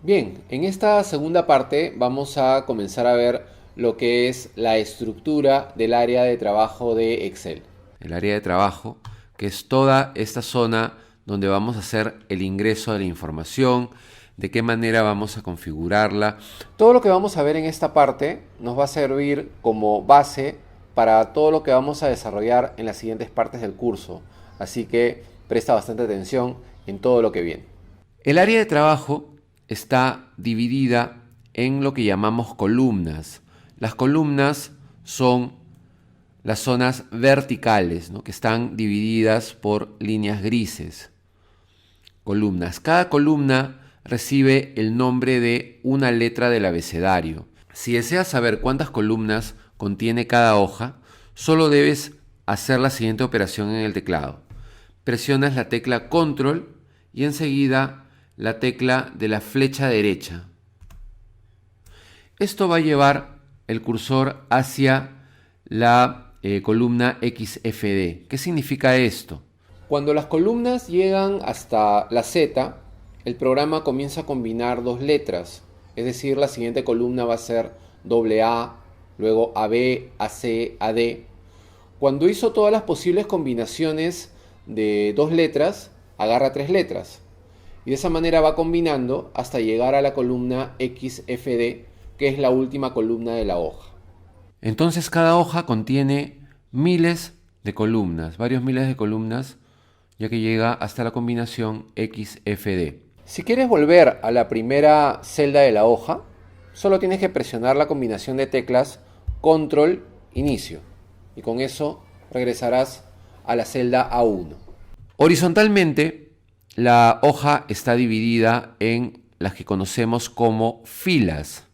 Bien, en esta segunda parte vamos a comenzar a ver lo que es la estructura del área de trabajo de Excel. El área de trabajo, que es toda esta zona donde vamos a hacer el ingreso de la información, de qué manera vamos a configurarla. Todo lo que vamos a ver en esta parte nos va a servir como base para todo lo que vamos a desarrollar en las siguientes partes del curso. Así que presta bastante atención en todo lo que viene. El área de trabajo está dividida en lo que llamamos columnas. Las columnas son las zonas verticales, ¿no?, que están divididas por líneas grises. Columnas. Cada columna recibe el nombre de una letra del abecedario. Si deseas saber cuántas columnas contiene cada hoja, solo debes hacer la siguiente operación en el teclado. Presionas la tecla Control y enseguida la tecla de la flecha derecha. Esto va a llevar el cursor hacia la columna XFD. ¿Qué significa esto? Cuando las columnas llegan hasta la Z, el programa comienza a combinar dos letras. Es decir, la siguiente columna va a ser AA, luego AB, AC, AD. Cuando hizo todas las posibles combinaciones de dos letras, agarra tres letras. Y de esa manera va combinando hasta llegar a la columna XFD, que es la última columna de la hoja. Entonces cada hoja contiene miles de columnas, varios miles de columnas, ya que llega hasta la combinación XFD. Si quieres volver a la primera celda de la hoja, solo tienes que presionar la combinación de teclas Control Inicio. Y con eso regresarás a la celda A1. Horizontalmente, la hoja está dividida en las que conocemos como filas.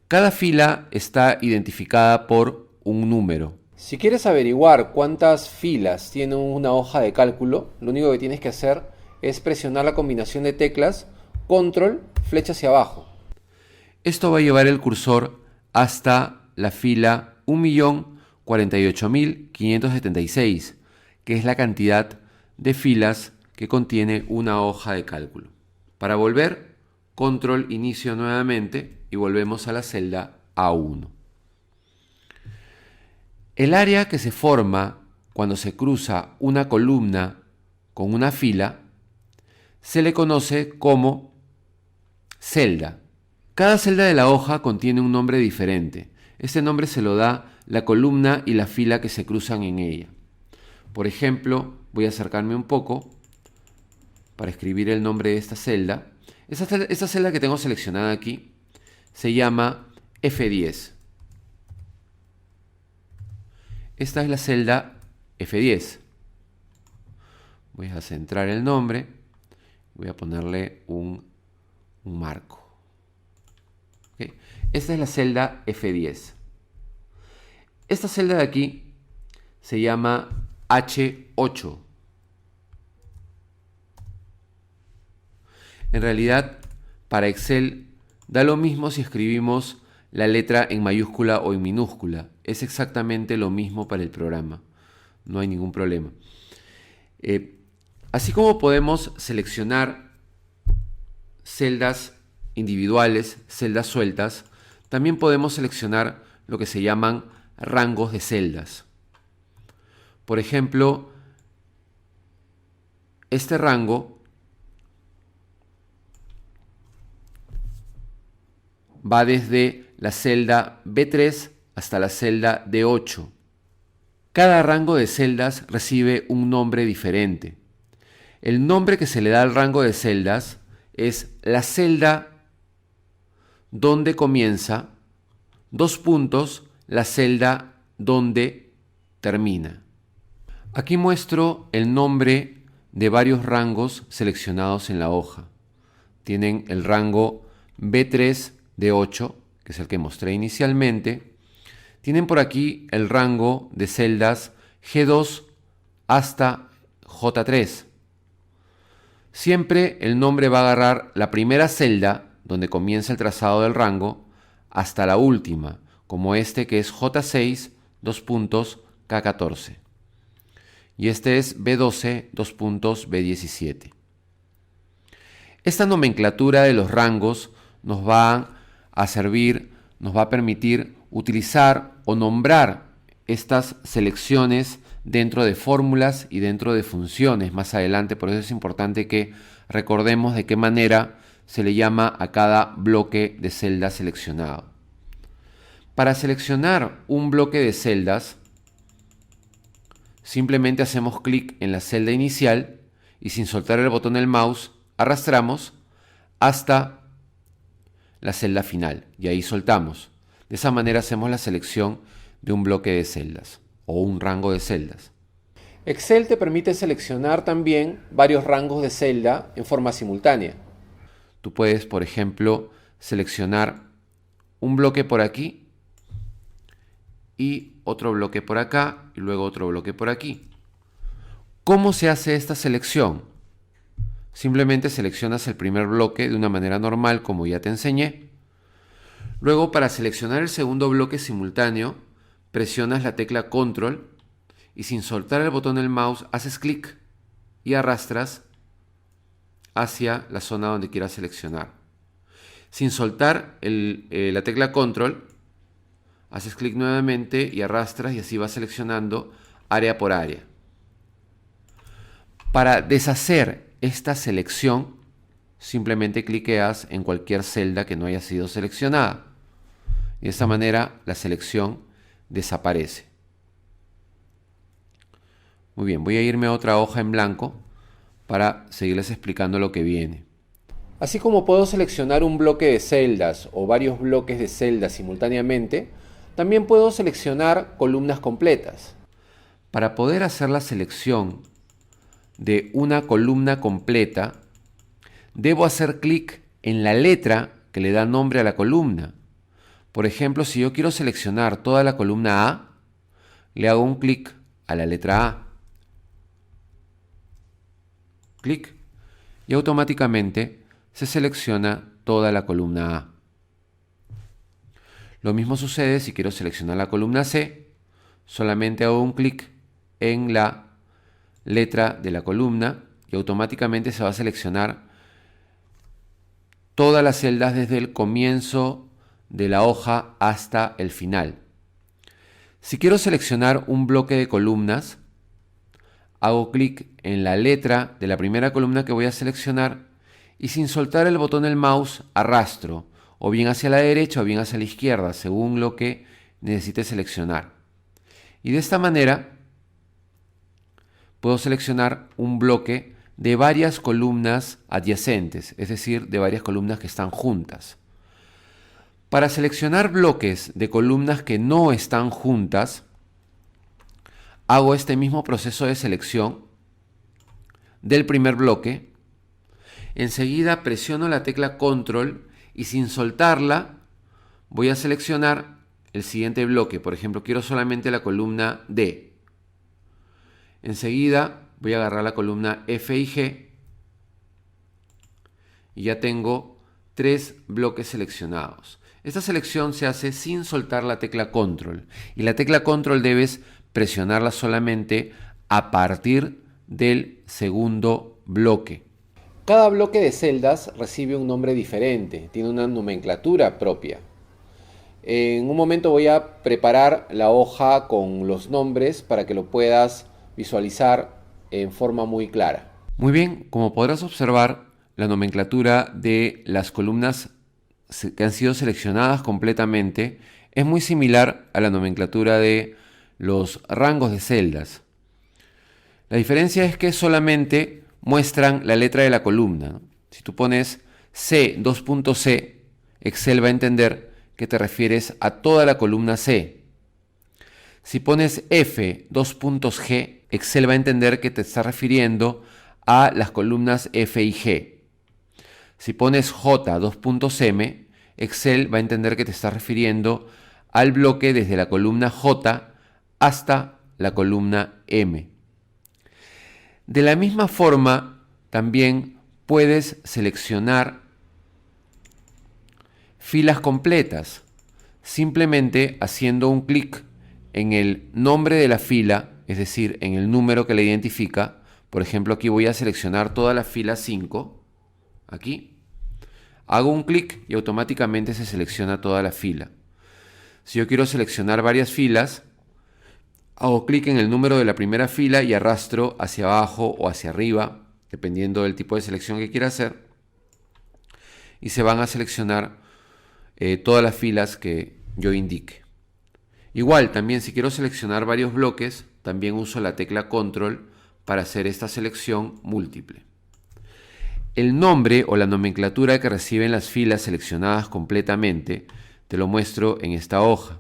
Cada fila está identificada por un número. Si quieres averiguar cuántas filas tiene una hoja de cálculo, lo único que tienes que hacer es presionar la combinación de teclas Control, flecha hacia abajo. Esto va a llevar el cursor hasta la fila 1.048.576, que es la cantidad de filas que contiene una hoja de cálculo. Para volver, Control Inicio nuevamente y volvemos a la celda A1. El área que se forma cuando se cruza una columna con una fila se le conoce como celda. Cada celda de la hoja contiene un nombre diferente. Este nombre se lo da la columna y la fila que se cruzan en ella. Por ejemplo, voy a acercarme un poco para escribir el nombre de esta celda. Esta celda que tengo seleccionada aquí se llama F10. Esta es la celda F10. Voy a centrar el nombre. Voy a ponerle un marco. ¿Okay? Esta es la celda F10. Esta celda de aquí se llama H8. En realidad, para Excel da lo mismo si escribimos la letra en mayúscula o en minúscula. Es exactamente lo mismo para el programa. No hay ningún problema. Así como podemos seleccionar celdas individuales, celdas sueltas, también podemos seleccionar lo que se llaman rangos de celdas. Por ejemplo, este rango va desde la celda B3 hasta la celda D8. Cada rango de celdas recibe un nombre diferente. El nombre que se le da al rango de celdas es la celda donde comienza, dos puntos, la celda donde termina. Aquí muestro el nombre de varios rangos seleccionados en la hoja. Tienen el rango B3 de 8, que es el que mostré inicialmente. Tienen por aquí el rango de celdas G2 hasta J3. Siempre el nombre va a agarrar la primera celda, donde comienza el trazado del rango, hasta la última, como este que es J6, dos puntos, K14. Y este es B12, dos puntos, B17. Esta nomenclatura de los rangos nos va a servir, nos va a permitir utilizar o nombrar estas selecciones dentro de fórmulas y dentro de funciones más adelante. Por eso es importante que recordemos de qué manera se le llama a cada bloque de celdas seleccionado. Para seleccionar un bloque de celdas, simplemente hacemos clic en la celda inicial y sin soltar el botón del mouse arrastramos hasta la celda final y ahí soltamos. De esa manera hacemos la selección de un bloque de celdas o un rango de celdas. Excel te permite seleccionar también varios rangos de celda en forma simultánea. Tú puedes, por ejemplo, seleccionar un bloque por aquí y otro bloque por acá y luego otro bloque por aquí. ¿Cómo se hace esta selección? Simplemente seleccionas el primer bloque de una manera normal, como ya te enseñé. Luego, para seleccionar el segundo bloque simultáneo, presionas la tecla Control y sin soltar el botón del mouse haces clic y arrastras hacia la zona donde quieras seleccionar. Sin soltar la tecla Control, haces clic nuevamente y arrastras y así vas seleccionando área por área. Para deshacer esta selección, simplemente cliqueas en cualquier celda que no haya sido seleccionada. Y de esta manera la selección desaparece. Muy bien, voy a irme a otra hoja en blanco para seguirles explicando lo que viene. Así como puedo seleccionar un bloque de celdas o varios bloques de celdas simultáneamente, también puedo seleccionar columnas completas. Para poder hacer la selección de una columna completa, debo hacer clic en la letra que le da nombre a la columna. Por ejemplo, si yo quiero seleccionar toda la columna A, le hago un clic a la letra A. Clic y automáticamente se selecciona toda la columna A. Lo mismo sucede si quiero seleccionar la columna C, solamente hago un clic en la letra de la columna y automáticamente se va a seleccionar todas las celdas desde el comienzo de la hoja hasta el final. Si quiero seleccionar un bloque de columnas, hago clic en la letra de la primera columna que voy a seleccionar y sin soltar el botón del mouse arrastro o bien hacia la derecha o bien hacia la izquierda, según lo que necesite seleccionar. Y de esta manera puedo seleccionar un bloque de varias columnas adyacentes, es decir, de varias columnas que están juntas. Para seleccionar bloques de columnas que no están juntas, hago este mismo proceso de selección del primer bloque. Enseguida presiono la tecla Control y sin soltarla voy a seleccionar el siguiente bloque. Por ejemplo, quiero solamente la columna D. Enseguida voy a agarrar la columna F y G y ya tengo 3 bloques seleccionados. Esta selección se hace sin soltar la tecla Control y la tecla Control debes presionarla solamente a partir del segundo bloque. Cada bloque de celdas recibe un nombre diferente, tiene una nomenclatura propia. En un momento voy a preparar la hoja con los nombres para que lo puedas visualizar en forma muy clara. Muy bien, como podrás observar, la nomenclatura de las columnas que han sido seleccionadas completamente es muy similar a la nomenclatura de los rangos de celdas. La diferencia es que solamente muestran la letra de la columna, ¿no? Si tú pones C, C, Excel va a entender que te refieres a toda la columna C. Si pones F, G, Excel va a entender que te está refiriendo a las columnas F y G. Si pones J, M, Excel va a entender que te está refiriendo al bloque desde la columna J hasta la columna M. De la misma forma, también puedes seleccionar filas completas, simplemente haciendo un clic en el nombre de la fila, es decir, en el número que la identifica. Por ejemplo, aquí voy a seleccionar toda la fila 5 aquí. Hago un clic y automáticamente se selecciona toda la fila. Si yo quiero seleccionar varias filas, hago clic en el número de la primera fila y arrastro hacia abajo o hacia arriba, dependiendo del tipo de selección que quiera hacer. Y se van a seleccionar todas las filas que yo indique. Igual, también si quiero seleccionar varios bloques, también uso la tecla Control para hacer esta selección múltiple. El nombre o la nomenclatura que reciben las filas seleccionadas completamente te lo muestro en esta hoja.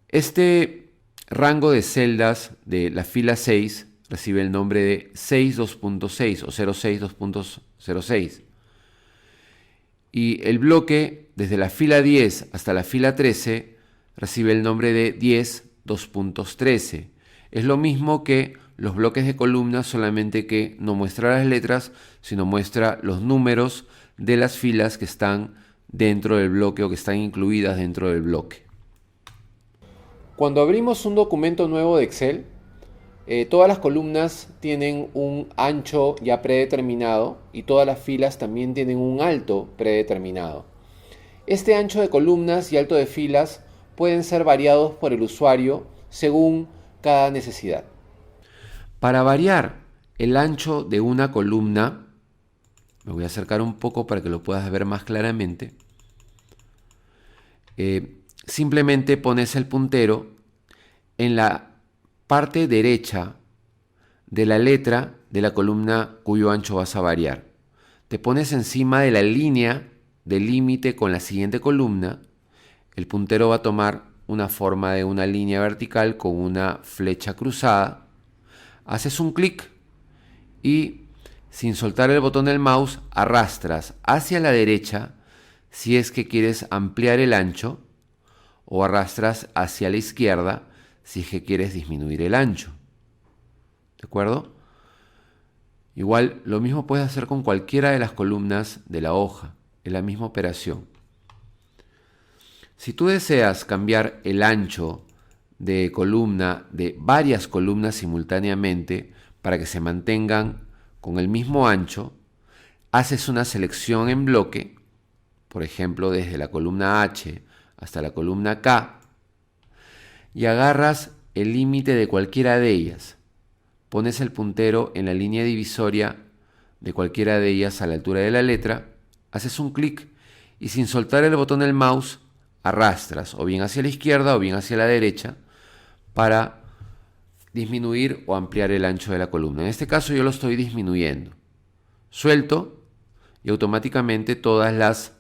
Este rango de celdas de la fila 6 recibe el nombre de 6.2.6 o 06.2.06. Y el bloque desde la fila 10 hasta la fila 13 recibe el nombre de 10.2.13. Es lo mismo que los bloques de columnas, solamente que no muestra las letras, sino muestra los números de las filas que están dentro del bloque o que están incluidas dentro del bloque. Cuando abrimos un documento nuevo de Excel, todas las columnas tienen un ancho ya predeterminado y todas las filas también tienen un alto predeterminado. Este ancho de columnas y alto de filas pueden ser variados por el usuario según cada necesidad. Para variar el ancho de una columna, me voy a acercar un poco para que lo puedas ver más claramente. Simplemente pones el puntero en la parte derecha de la letra de la columna cuyo ancho vas a variar. Te pones encima de la línea del límite con la siguiente columna. El puntero va a tomar una forma de una línea vertical con una flecha cruzada. Haces un clic y sin soltar el botón del mouse arrastras hacia la derecha si es que quieres ampliar el ancho, o arrastras hacia la izquierda si es que quieres disminuir el ancho. ¿De acuerdo? Igual lo mismo puedes hacer con cualquiera de las columnas de la hoja, es la misma operación. Si tú deseas cambiar el ancho de columna de varias columnas simultáneamente para que se mantengan con el mismo ancho, haces una selección en bloque, por ejemplo desde la columna H hasta la columna K, y agarras el límite de cualquiera de ellas. Pones el puntero en la línea divisoria de cualquiera de ellas a la altura de la letra, haces un clic y sin soltar el botón del mouse arrastras o bien hacia la izquierda o bien hacia la derecha para disminuir o ampliar el ancho de la columna. En este caso yo lo estoy disminuyendo. Suelto y automáticamente todas las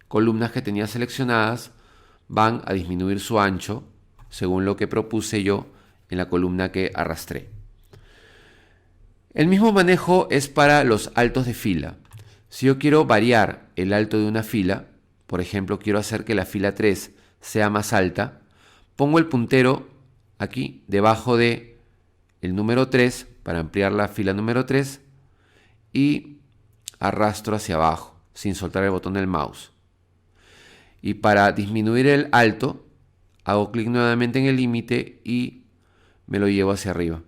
columnas que tenía seleccionadas van a disminuir su ancho según lo que propuse yo en la columna que arrastré. El mismo manejo es para los altos de fila. Si yo quiero variar el alto de una fila, por ejemplo, quiero hacer que la fila 3 sea más alta, pongo el puntero aquí debajo de el número 3 para ampliar la fila número 3 y arrastro hacia abajo sin soltar el botón del mouse. Y para disminuir el alto, hago clic nuevamente en el límite y me lo llevo hacia arriba.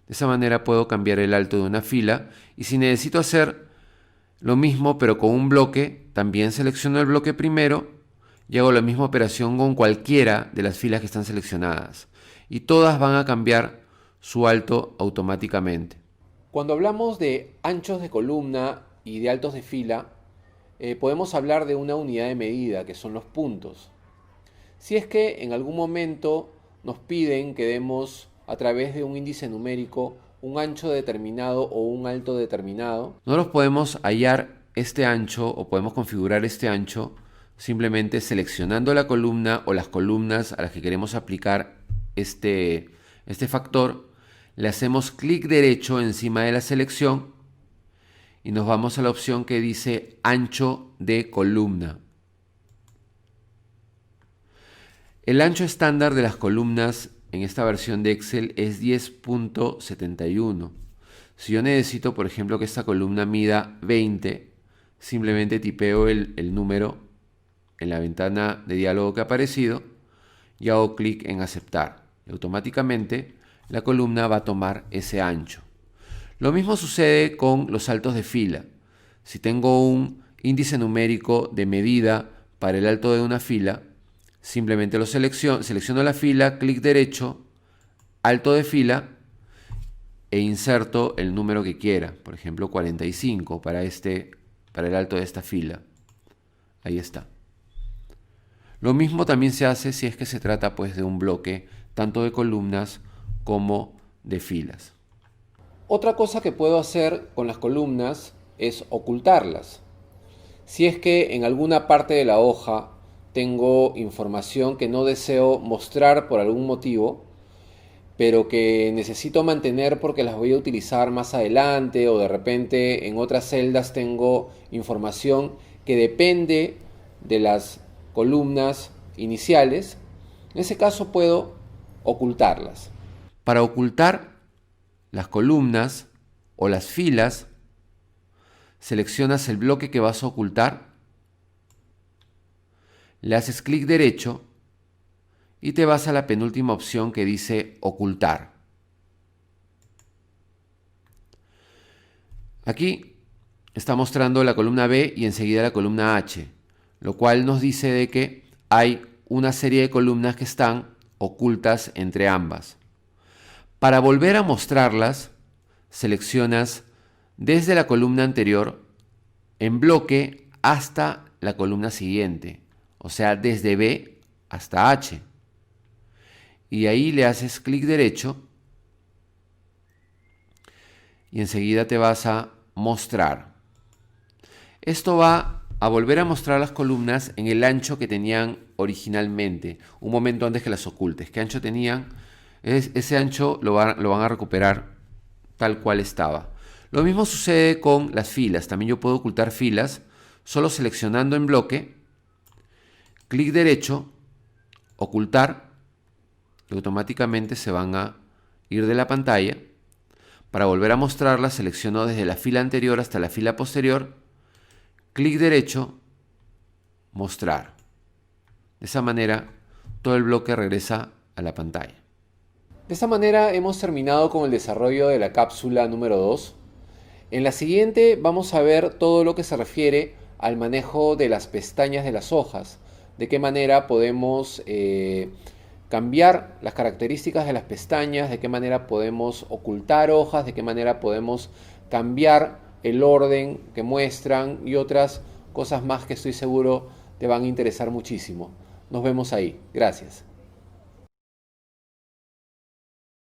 De esa manera puedo cambiar el alto de una fila, y si necesito hacer lo mismo pero con un bloque, también selecciono el bloque primero y hago la misma operación con cualquiera de las filas que están seleccionadas. Y todas van a cambiar su alto automáticamente. Cuando hablamos de anchos de columna y de altos de fila, podemos hablar de una unidad de medida, que son los puntos. Si es que en algún momento nos piden que demos a través de un índice numérico un ancho determinado o un alto determinado, nosotros podemos hallar este ancho o podemos configurar este ancho simplemente seleccionando la columna o las columnas a las que queremos aplicar este factor. Le hacemos clic derecho encima de la selección y nos vamos a la opción que dice ancho de columna. El ancho estándar de las columnas en esta versión de Excel es 10.71. Si yo necesito, por ejemplo, que esta columna mida 20, simplemente tipeo el número en la ventana de diálogo que ha aparecido y hago clic en aceptar. Y automáticamente la columna va a tomar ese ancho. Lo mismo sucede con los saltos de fila. Si tengo un índice numérico de medida para el alto de una fila, simplemente lo selecciono la fila, clic derecho, alto de fila e inserto el número que quiera. Por ejemplo, 45 para el alto de esta fila. Ahí está. Lo mismo también se hace si es que se trata pues de un bloque tanto de columnas como de filas. Otra cosa que puedo hacer con las columnas es ocultarlas. Si es que en alguna parte de la hoja tengo información que no deseo mostrar por algún motivo, pero que necesito mantener porque las voy a utilizar más adelante, o de repente en otras celdas tengo información que depende de las columnas iniciales, en ese caso puedo ocultarlas. Para ocultar las columnas o las filas, seleccionas el bloque que vas a ocultar, le haces clic derecho y te vas a la penúltima opción que dice ocultar. Aquí está mostrando la columna B y enseguida la columna H, lo cual nos dice de que hay una serie de columnas que están ocultas entre ambas. Para volver a mostrarlas, seleccionas desde la columna anterior en bloque hasta la columna siguiente, o sea, desde B hasta H. Y ahí le haces clic derecho y enseguida te vas a mostrar. Esto va a volver a mostrar las columnas en el ancho que tenían originalmente, un momento antes que las ocultes. ¿Qué ancho tenían? Ese ancho lo van a recuperar tal cual estaba. Lo mismo sucede con las filas. También yo puedo ocultar filas solo seleccionando en bloque, clic derecho, ocultar, y automáticamente se van a ir de la pantalla. Para volver a mostrarlas, selecciono desde la fila anterior hasta la fila posterior, clic derecho, mostrar. De esa manera, todo el bloque regresa a la pantalla. De esta manera hemos terminado con el desarrollo de la cápsula número 2. En la siguiente vamos a ver todo lo que se refiere al manejo de las pestañas de las hojas, de qué manera podemos cambiar las características de las pestañas, de qué manera podemos ocultar hojas, de qué manera podemos cambiar el orden que muestran y otras cosas más que estoy seguro te van a interesar muchísimo. Nos vemos ahí. Gracias.